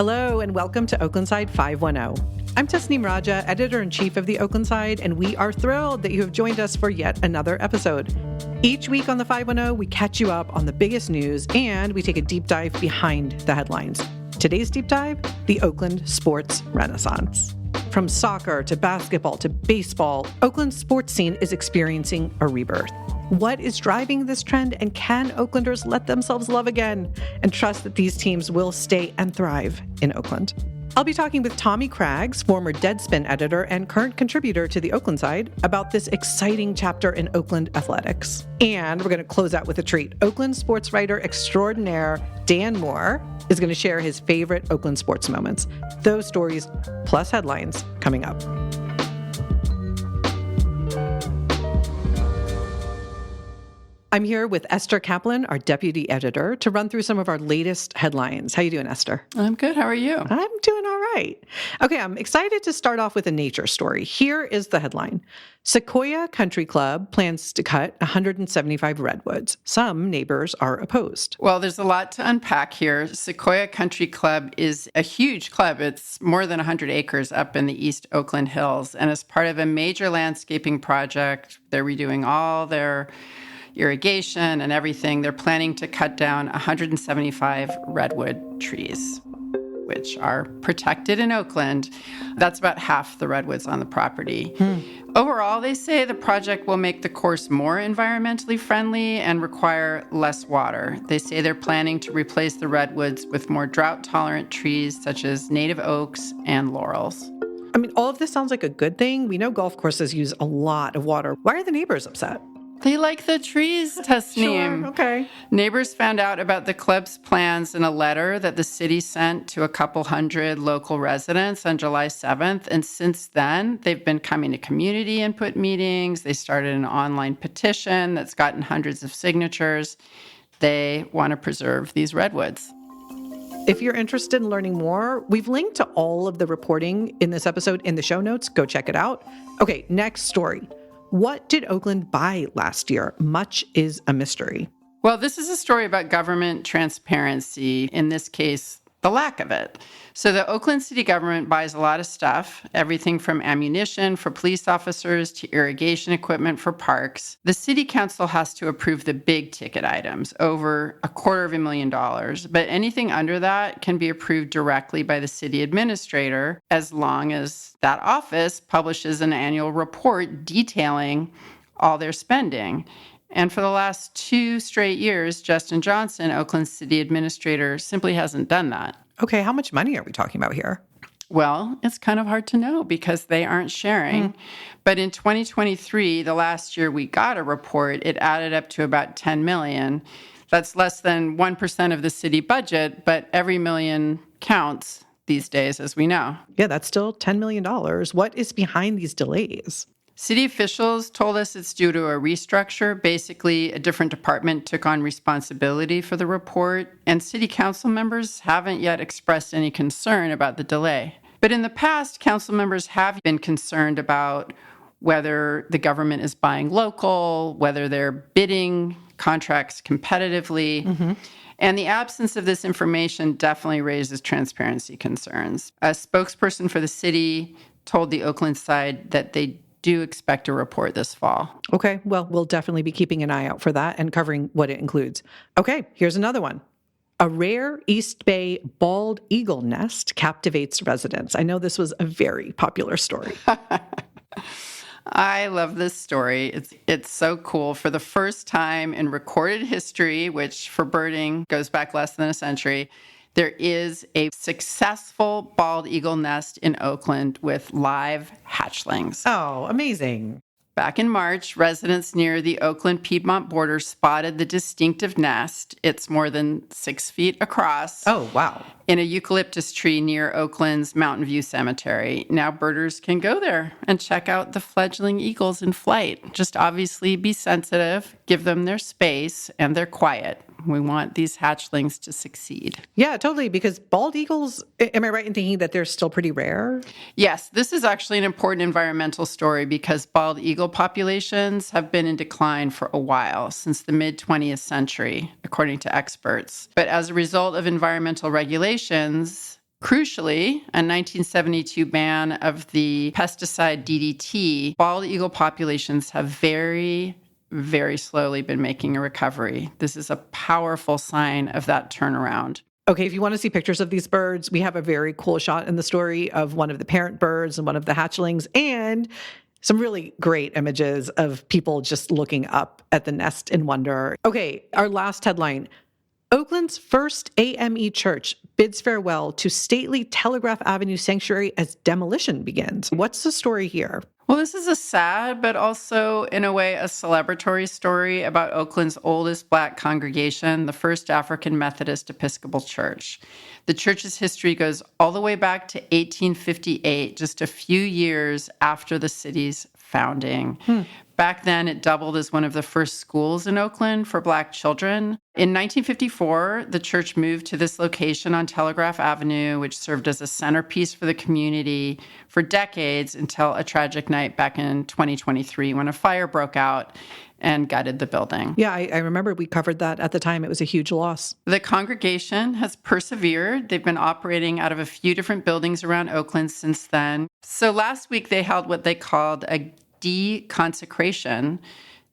Hello, and welcome to Oaklandside 510. I'm Tasneem Raja, editor-in-chief of the Oaklandside, and we are thrilled that you have joined us for yet another episode. Each week on the 510, we catch you up on the biggest news, and we take a deep dive behind the headlines. Today's deep dive, the Oakland sports renaissance. From soccer to basketball to baseball, Oakland's sports scene is experiencing a rebirth. What is driving this trend, and can Oaklanders let themselves love again and trust that these teams will stay and thrive in Oakland? I'll be talking with Tommy Craggs, former Deadspin editor and current contributor to the Oaklandside, about this exciting chapter in Oakland athletics. And we're going to close out with a treat. Oakland sports writer extraordinaire Dan Moore is going to share his favorite Oakland sports moments. Those stories plus headlines coming up. I'm here with Esther Kaplan, our deputy editor, to run through some of our latest headlines. How you doing, Esther? I'm good. How are you? I'm doing all right. Okay, I'm excited to start off with a nature story. Here is the headline. Sequoia Country Club plans to cut 175 redwoods. Some neighbors are opposed. Well, there's a lot to unpack here. Sequoia Country Club is a huge club. It's more than 100 acres up in the East Oakland Hills. And as part of a major landscaping project, they're redoing all their irrigation and everything. They're planning to cut down 175 redwood trees, which are protected in Oakland. That's about half the redwoods on the property. Overall, they say the project will make the course more environmentally friendly and require less water. They say they're planning to replace the redwoods with more drought-tolerant trees such as native oaks and laurels. I mean, all of this sounds like a good thing. We know golf courses use a lot of water. Why are the neighbors upset? They like the trees, Tasneem. Sure, okay. Neighbors found out about the club's plans in a letter that the city sent to a couple hundred local residents on July 7th. And since then, they've been coming to community input meetings. They started an online petition that's gotten hundreds of signatures. They want to preserve these redwoods. If you're interested in learning more, we've linked to all of the reporting in this episode in the show notes. Go check it out. Okay, next story. What did Oakland buy last year? Much is a mystery. Well, this is a story about government transparency, in this case, the lack of it. So the Oakland city government buys a lot of stuff, everything from ammunition for police officers to irrigation equipment for parks. The city council has to approve the big ticket items, over $250,000, but anything under that can be approved directly by the city administrator as long as that office publishes an annual report detailing all their spending. And for the last 2 straight years, Justin Johnson, Oakland's city administrator, simply hasn't done that. Okay, how much money are we talking about here? Well, it's kind of hard to know because they aren't sharing. But in 2023, the last year we got a report, it added up to about $10 million. That's less than 1% of the city budget, but every million counts these days, as we know. Yeah, that's still $10 million. What is behind these delays? City officials told us it's due to a restructure. Basically, a different department took on responsibility for the report, and city council members haven't yet expressed any concern about the delay. But in the past, council members have been concerned about whether the government is buying local, whether they're bidding contracts competitively. And the absence of this information definitely raises transparency concerns. A spokesperson for the city told the Oaklandside that they do expect a report this fall. Okay, well, we'll definitely be keeping an eye out for that and covering what it includes. Okay, here's another one. A rare East Bay bald eagle nest captivates residents. I know this was a very popular story. I love this story. It's so cool. For the first time in recorded history, which for birding goes back less than a century, there is a successful bald eagle nest in Oakland with live hatchlings. Oh, amazing. Back in March, residents near the Oakland-Piedmont border spotted the distinctive nest. It's more than 6 feet across. Oh, wow. In a eucalyptus tree near Oakland's Mountain View Cemetery. Now birders can go there and check out the fledgling eagles in flight. Just obviously be sensitive, give them their space and their quiet. We want these hatchlings to succeed. Yeah, totally, because bald eagles, am I right in thinking that they're still pretty rare? Yes, this is actually an important environmental story because bald eagle populations have been in decline for a while, since the mid-20th century, according to experts. But as a result of environmental regulations, Crucially, a 1972 ban of the pesticide DDT, bald eagle populations have very slowly been making a recovery. This is a powerful sign of that turnaround. Okay, if you want to see pictures of these birds, we have a very cool shot in the story of one of the parent birds and one of the hatchlings, and some really great images of people just looking up at the nest in wonder. Okay, our last headline. Oakland's first AME church bids farewell to stately Telegraph Avenue sanctuary as demolition begins. What's the story here? Well, this is a sad, but also, in a way, a celebratory story about Oakland's oldest Black congregation, the First African Methodist Episcopal Church. The church's history goes all the way back to 1858, just a few years after the city's founding. Back then, it doubled as one of the first schools in Oakland for Black children. In 1954, the church moved to this location on Telegraph Avenue, which served as a centerpiece for the community for decades until a tragic night back in 2023 when a fire broke out and gutted the building. Yeah, I remember we covered that at the time. It was a huge loss. The congregation has persevered. They've been operating out of a few different buildings around Oakland since then. So last week, they held what they called a deconsecration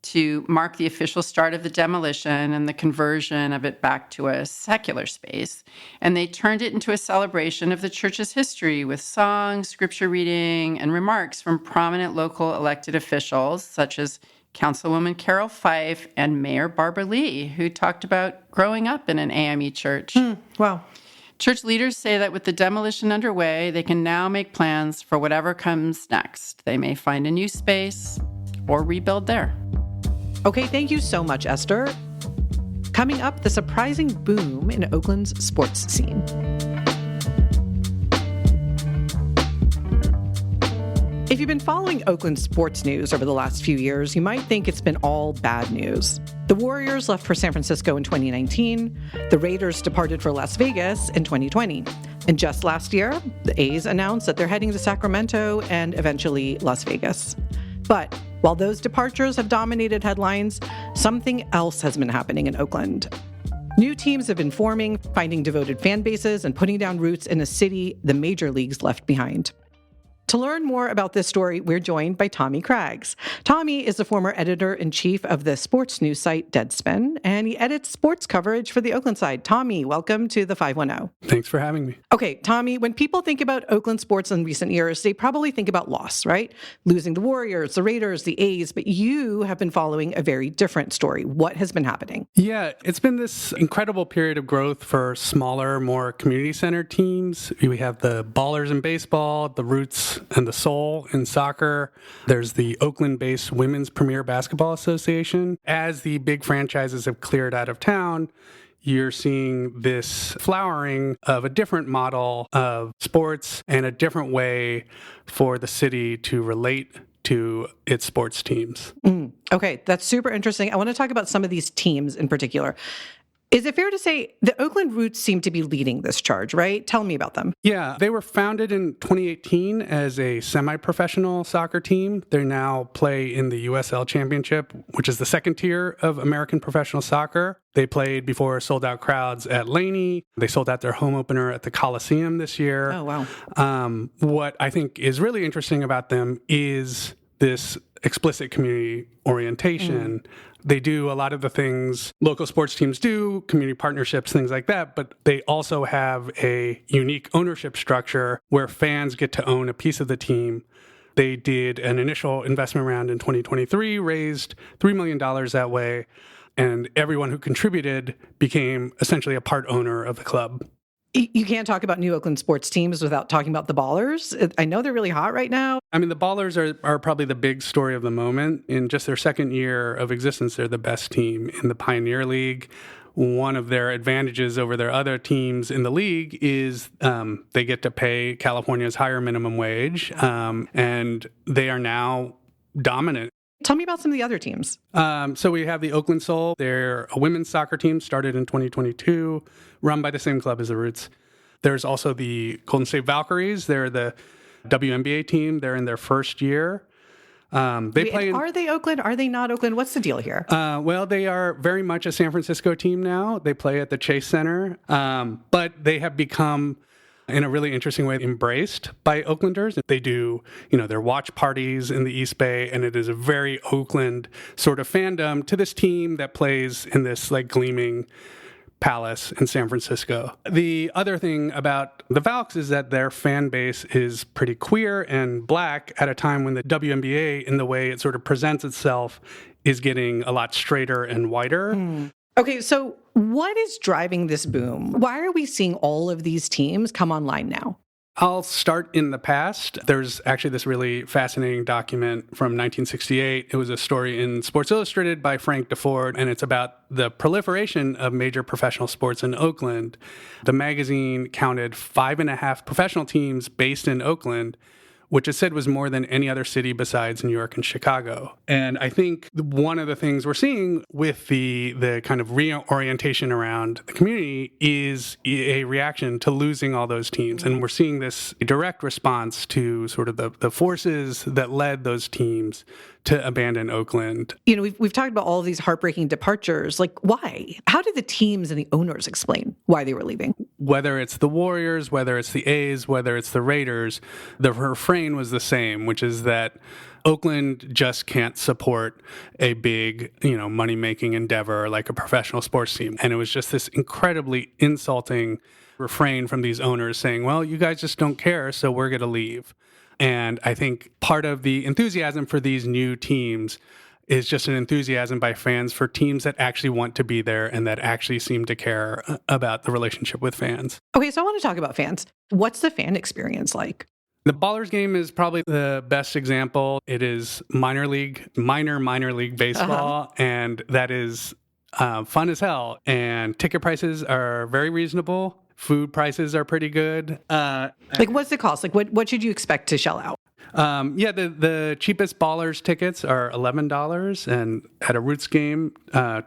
to mark the official start of the demolition and the conversion of it back to a secular space. And they turned it into a celebration of the church's history with songs, scripture reading, and remarks from prominent local elected officials, such as Councilwoman Carol Fife and Mayor Barbara Lee, who talked about growing up in an AME church. Wow. Church leaders say that with the demolition underway, they can now make plans for whatever comes next. They may find a new space or rebuild there. Okay, thank you so much, Esther. Coming up, the surprising boom in Oakland's sports scene. If you've been following Oakland sports news over the last few years, you might think it's been all bad news. The Warriors left for San Francisco in 2019. The Raiders departed for Las Vegas in 2020. And just last year, the A's announced that they're heading to Sacramento and eventually Las Vegas. But while those departures have dominated headlines, something else has been happening in Oakland. New teams have been forming, finding devoted fan bases, and putting down roots in a city the major leagues left behind. To learn more about this story, we're joined by Tommy Craggs. Tommy is the former editor-in-chief of the sports news site Deadspin, and he edits sports coverage for the Oaklandside. Tommy, welcome to the 510. Thanks for having me. Okay, Tommy, when people think about Oakland sports in recent years, they probably think about loss, right? Losing the Warriors, the Raiders, the A's, but you have been following a very different story. What has been happening? Yeah, it's been this incredible period of growth for smaller, more community-centered teams. We have the Ballers in baseball, the Roots and the Soul in soccer. There's the Oakland-based Women's Premier Basketball Association. As the big franchises have cleared out of town, you're seeing this flowering of a different model of sports and a different way for the city to relate to its sports teams. Okay, that's super interesting. I want to talk about some of these teams in particular. Is it fair to say the Oakland Roots seem to be leading this charge, right? Tell me about them. Yeah, they were founded in 2018 as a semi-professional soccer team. They now play in the USL Championship, which is the second tier of American professional soccer. They played before sold-out crowds at Laney. They sold out their home opener at the Coliseum this year. Oh, wow. What I think is really interesting about them is this explicit community orientation. They do a lot of the things local sports teams do, community partnerships, things like that, but they also have a unique ownership structure where fans get to own a piece of the team. They did an initial investment round in 2023, raised $3 million that way, and everyone who contributed became essentially a part owner of the club. You can't talk about New Oakland sports teams without talking about the Ballers. I know they're really hot right now. I mean, the Ballers are probably the big story of the moment. In just their second year of existence, they're the best team in the Pioneer League. One of their advantages over their other teams in the league is they get to pay California's higher minimum wage, and they are now dominant. Tell me about some of the other teams. So we have the Oakland Soul. They're a women's soccer team started in 2022, run by the same club as the Roots. There's also the Golden State Valkyries. They're the WNBA team. They're in their first year. Are they Oakland? Are they not Oakland? What's the deal here? Well, they are very much a San Francisco team now. They play at the Chase Center, but they have become in a really interesting way embraced by Oaklanders. They do, their watch parties in the East Bay, and it is a very Oakland sort of fandom to this team that plays in this like gleaming palace in San Francisco. The other thing about the Valks is that their fan base is pretty queer and black at a time when the WNBA, in the way it sort of presents itself, is getting a lot straighter and whiter. Okay, so what is driving this boom? Why are we seeing all of these teams come online now? I'll start in the past. There's actually this really fascinating document from 1968. It was a story in Sports Illustrated by Frank DeFord, and it's about the proliferation of major professional sports in Oakland. The magazine counted 5.5 professional teams based in Oakland, which it said was more than any other city besides New York and Chicago. And I think one of the things we're seeing with the kind of reorientation around the community is a reaction to losing all those teams. And we're seeing this direct response to sort of the forces that led those teams to abandon Oakland. We've talked about all of these heartbreaking departures. Like, why? How did the teams and the owners explain why they were leaving? Whether it's the Warriors, whether it's the A's, whether it's the Raiders, the refrain was the same, which is that Oakland just can't support a big, money-making endeavor like a professional sports team. And it was just this incredibly insulting refrain from these owners saying, well, you guys just don't care, so we're going to leave. And I think part of the enthusiasm for these new teams is just an enthusiasm by fans for teams that actually want to be there and that actually seem to care about the relationship with fans. Okay, so I want to talk about fans. What's the fan experience like? The Ballers game is probably the best example. It is minor league baseball, and that is fun as hell. And ticket prices are very reasonable. Food prices are pretty good. What's the cost? Like, what should you expect to shell out? The cheapest Ballers tickets are $11, and at a Roots game,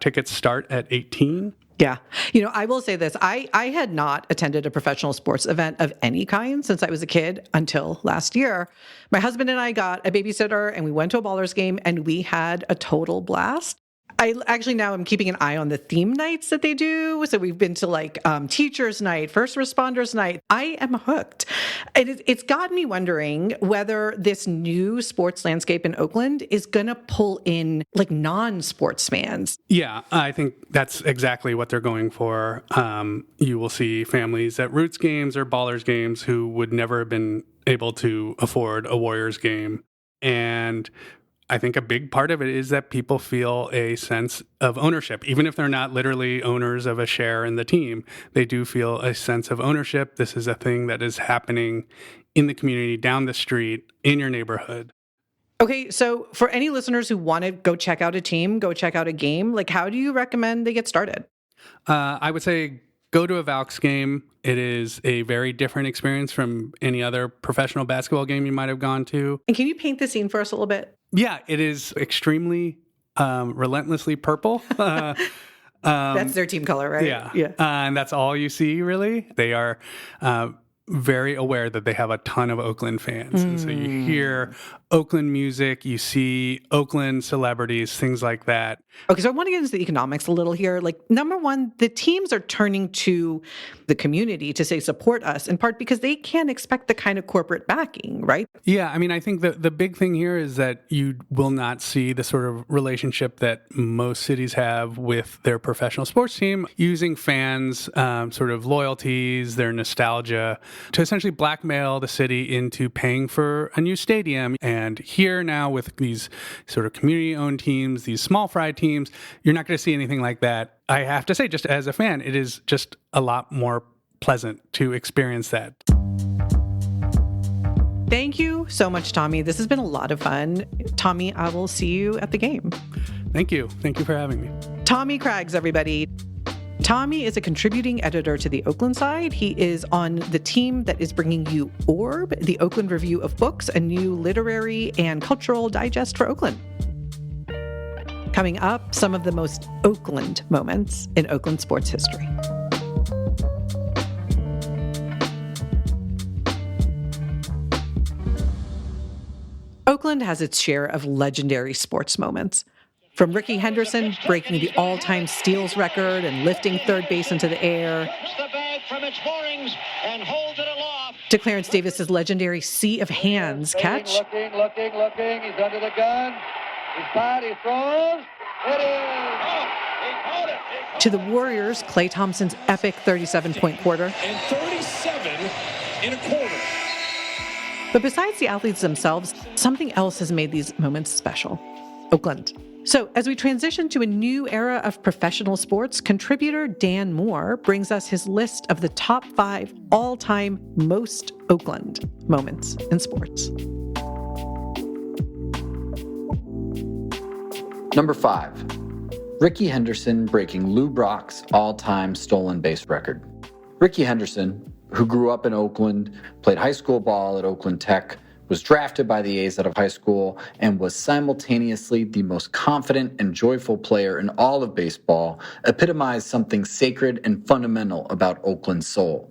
tickets start at $18. Yeah. I will say this. I had not attended a professional sports event of any kind since I was a kid until last year. My husband and I got a babysitter, and we went to a Ballers game, and we had a total blast. I actually now am keeping an eye on the theme nights that they do. So we've been to teachers night, first responders night. I am hooked. It's got me wondering whether this new sports landscape in Oakland is going to pull in non-sports fans. Yeah, I think that's exactly what they're going for. You will see families at Roots games or Ballers games who would never have been able to afford a Warriors game. And I think a big part of it is that people feel a sense of ownership. Even if they're not literally owners of a share in the team, they do feel a sense of ownership. This is a thing that is happening in the community, down the street, in your neighborhood. Okay, so for any listeners who want to go check out a team, go check out a game, how do you recommend they get started? I would say go to a Valks game. It is a very different experience from any other professional basketball game you might have gone to. And can you paint the scene for us a little bit? Yeah, it is extremely relentlessly purple. That's their team color, right? Yeah. And that's all you see, really. They are very aware that they have a ton of Oakland fans. And so you hear Oakland music, you see Oakland celebrities, things like that. Okay, so I want to get into the economics a little here. Number one, the teams are turning to the community to say, support us, in part because they can't expect the kind of corporate backing, right? Yeah, I think the big thing here is that you will not see the sort of relationship that most cities have with their professional sports team, using fans' sort of loyalties, their nostalgia, to essentially blackmail the city into paying for a new stadium. And here now with these sort of community-owned teams, these small fry teams, you're not going to see anything like that. I have to say, just as a fan, it is just a lot more pleasant to experience that. Thank you so much, Tommy. This has been a lot of fun. Tommy, I will see you at the game. Thank you. Thank you for having me. Tommy Craggs, everybody. Tommy is a contributing editor to the Oaklandside. He is on the team that is bringing you Orb, the Oakland Review of Books, a new literary and cultural digest for Oakland. Coming up, some of the most Oakland moments in Oakland sports history. Oakland has its share of legendary sports moments. From Rickey Henderson breaking the all-time steals record and lifting third base into the air, The bag from its moorings and holds it aloft. to Clarence Davis's legendary Sea of Hands catch. Looking. He's under the gun. He's fired. He throws. It is. Oh, he caught it. To the Warriors, Klay Thompson's epic 37-point quarter. And 37 in a quarter. But besides the athletes themselves, something else has made these moments special. Oakland. So as we transition to a new era of professional sports, contributor Dan Moore brings us his list of the top 5 all-time most Oakland moments in sports. Number 5, Rickey Henderson breaking Lou Brock's all-time stolen base record. Rickey Henderson, who grew up in Oakland, played high school ball at Oakland Tech, was drafted by the A's out of high school, and was simultaneously the most confident and joyful player in all of baseball, epitomized something sacred and fundamental about Oakland's soul.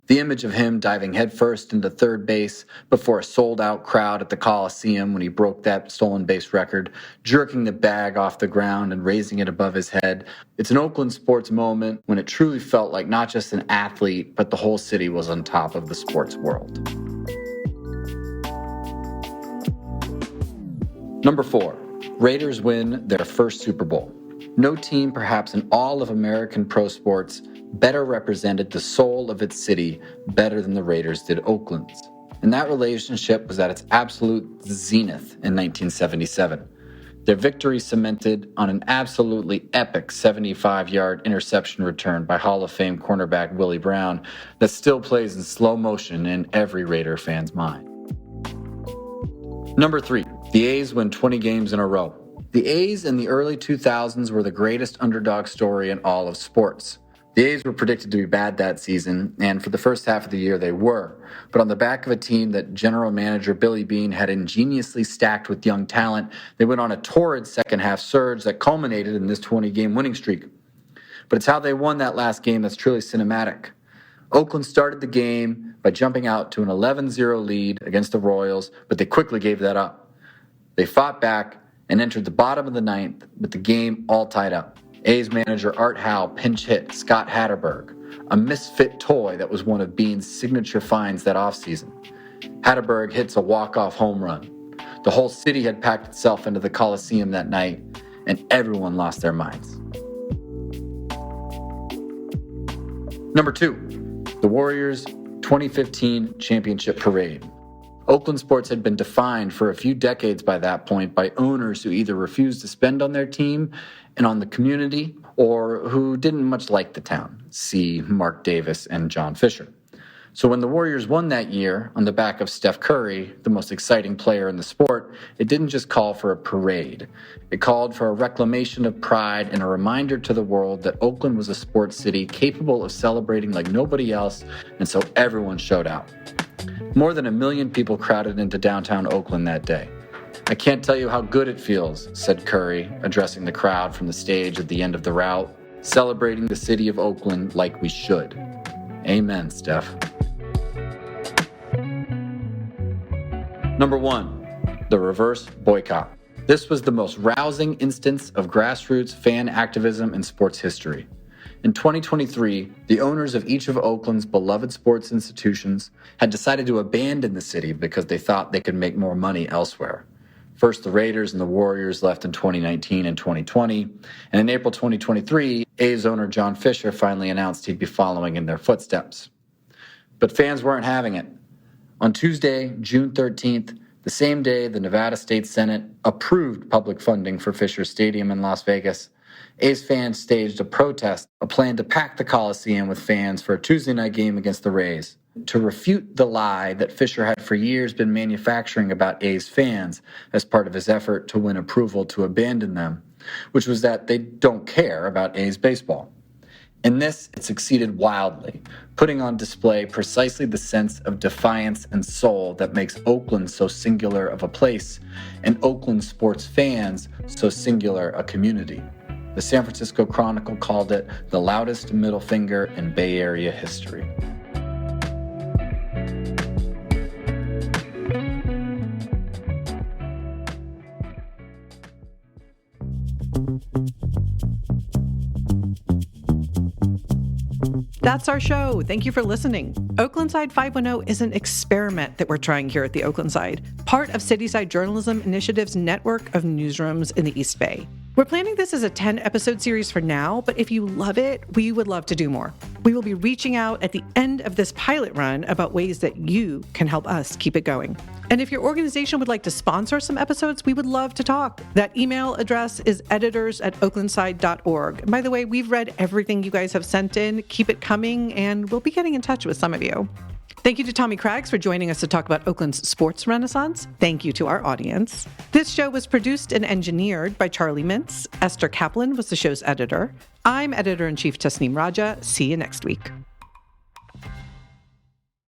The image of him diving headfirst into third base before a sold-out crowd at the Coliseum when he broke that stolen base record, jerking the bag off the ground and raising it above his head. It's an Oakland sports moment when it truly felt like not just an athlete, but the whole city was on top of the sports world. Number 4, Raiders win their first Super Bowl. No team, perhaps in all of American pro sports, better represented the soul of its city better than the Raiders did Oakland's. And that relationship was at its absolute zenith in 1977. Their victory cemented on an absolutely epic 75-yard interception return by Hall of Fame cornerback Willie Brown that still plays in slow motion in every Raider fan's mind. Number 3, the A's win 20 games in a row. The A's in the early 2000s were the greatest underdog story in all of sports. The A's were predicted to be bad that season, and for the first half of the year they were. But on the back of a team that general manager Billy Beane had ingeniously stacked with young talent, they went on a torrid second-half surge that culminated in this 20-game winning streak. But it's how they won that last game that's truly cinematic. Oakland started the game by jumping out to an 11-0 lead against the Royals, but they quickly gave that up. They fought back and entered the bottom of the ninth with the game all tied up. A's manager Art Howe pinch hit Scott Hatterberg, a misfit toy that was one of Beane's signature finds that offseason. Hatterberg hits a walk-off home run. The whole city had packed itself into the Coliseum that night, and everyone lost their minds. Number 2, the Warriors' 2015 championship parade. Oakland sports had been defined for a few decades by that point by owners who either refused to spend on their team and on the community, or who didn't much like the town. See Mark Davis and John Fisher. So when the Warriors won that year on the back of Steph Curry, the most exciting player in the sport, it didn't just call for a parade. It called for a reclamation of pride and a reminder to the world that Oakland was a sports city capable of celebrating like nobody else, and so everyone showed out. More than 1 million people crowded into downtown Oakland that day. "I can't tell you how good it feels," said Curry, addressing the crowd from the stage at the end of the route, "celebrating the city of Oakland like we should." Amen, Steph. Number 1, the reverse boycott. This was the most rousing instance of grassroots fan activism in sports history. In 2023, the owners of each of Oakland's beloved sports institutions had decided to abandon the city because they thought they could make more money elsewhere. First, the Raiders and the Warriors left in 2019 and 2020, and in April 2023, A's owner John Fisher finally announced he'd be following in their footsteps. But fans weren't having it. On Tuesday, June 13th, the same day the Nevada State Senate approved public funding for Fisher Stadium in Las Vegas, A's fans staged a protest, a plan to pack the Coliseum with fans for a Tuesday night game against the Rays, to refute the lie that Fisher had for years been manufacturing about A's fans as part of his effort to win approval to abandon them, which was that they don't care about A's baseball. In this, it succeeded wildly, putting on display precisely the sense of defiance and soul that makes Oakland so singular of a place, and Oakland sports fans so singular a community. The San Francisco Chronicle called it the loudest middle finger in Bay Area history. That's our show. Thank you for listening. Oaklandside 510 is an experiment that we're trying here at the Oaklandside, part of Cityside Journalism Initiative's network of newsrooms in the East Bay. We're planning this as a 10-episode series for now, but if you love it, we would love to do more. We will be reaching out at the end of this pilot run about ways that you can help us keep it going. And if your organization would like to sponsor some episodes, we would love to talk. That email address is editors@oaklandside.org. And by the way, we've read everything you guys have sent in. Keep it coming, and we'll be getting in touch with some of you. Thank you to Tommy Craggs for joining us to talk about Oakland's sports renaissance. Thank you to our audience. This show was produced and engineered by Charlie Mintz. Esther Kaplan was the show's editor. I'm Editor-in-Chief Tasneem Raja. See you next week.